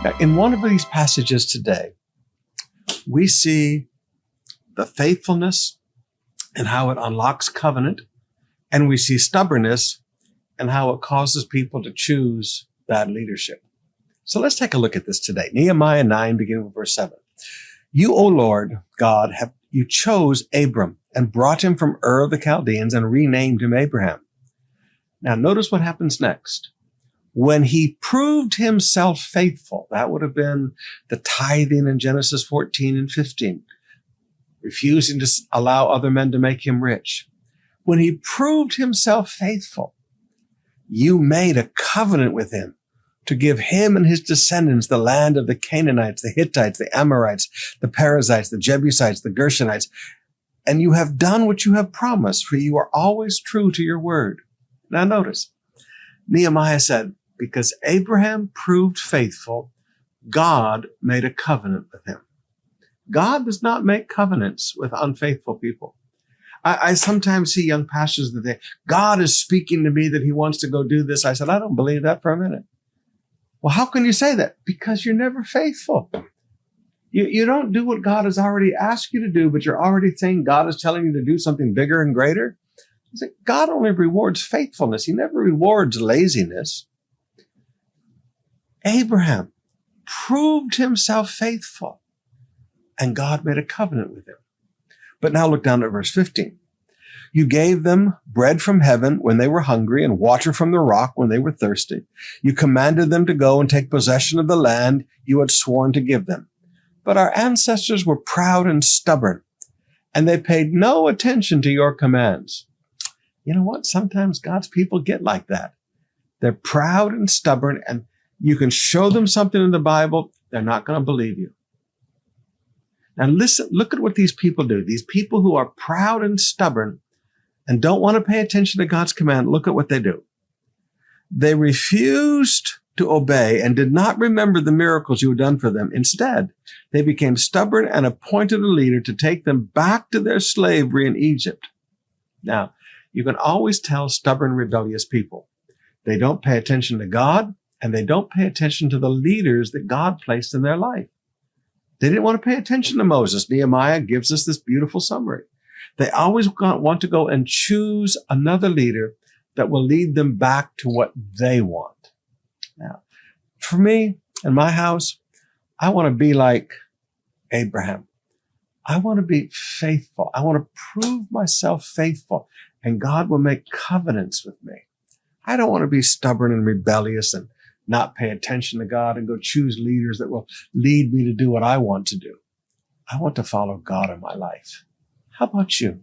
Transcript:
Now, in one of these passages today, we see the faithfulness and how it unlocks covenant, and we see stubbornness and how it causes people to choose bad leadership. So let's take a look at this today. Nehemiah 9, beginning with verse 7. You, O Lord God, you chose Abram and brought him from Ur of the Chaldeans and renamed him Abraham. Now notice what happens next. When he proved himself faithful, that would have been the tithing in Genesis 14 and 15, refusing to allow other men to make him rich. When he proved himself faithful, you made a covenant with him to give him and his descendants the land of the Canaanites, the Hittites, the Amorites, the Perizzites, the Jebusites, the Girgashites. And you have done what you have promised, for you are always true to your word. Now notice, Nehemiah said, because Abraham proved faithful, God made a covenant with him. God does not make covenants with unfaithful people. I sometimes see young pastors that say, God is speaking to me that he wants to go do this. I said, I don't believe that for a minute. Well, how can you say that? Because you're never faithful. You don't do what God has already asked you to do, but you're already saying God is telling you to do something bigger and greater. God only rewards faithfulness. He never rewards laziness. Abraham proved himself faithful, and God made a covenant with him. But now look down at verse 15. You gave them bread from heaven when they were hungry and water from the rock when they were thirsty. You commanded them to go and take possession of the land you had sworn to give them. But our ancestors were proud and stubborn, and they paid no attention to your commands. You know what? Sometimes God's people get like that. They're proud and stubborn, and you can show them something in the Bible, they're not going to believe you. Now listen, look at what these people do. These people who are proud and stubborn and don't want to pay attention to God's command, look at what they do. They refused to obey and did not remember the miracles you had done for them. Instead, they became stubborn and appointed a leader to take them back to their slavery in Egypt. Now, you can always tell stubborn, rebellious people. They don't pay attention to God, and they don't pay attention to the leaders that God placed in their life. They didn't want to pay attention to Moses. Nehemiah gives us this beautiful summary. They always want to go and choose another leader that will lead them back to what they want. Now, for me, in my house, I want to be like Abraham. I want to be faithful. I want to prove myself faithful, and God will make covenants with me. I don't want to be stubborn and rebellious and not pay attention to God and go choose leaders that will lead me to do what I want to do. I want to follow God in my life. How about you?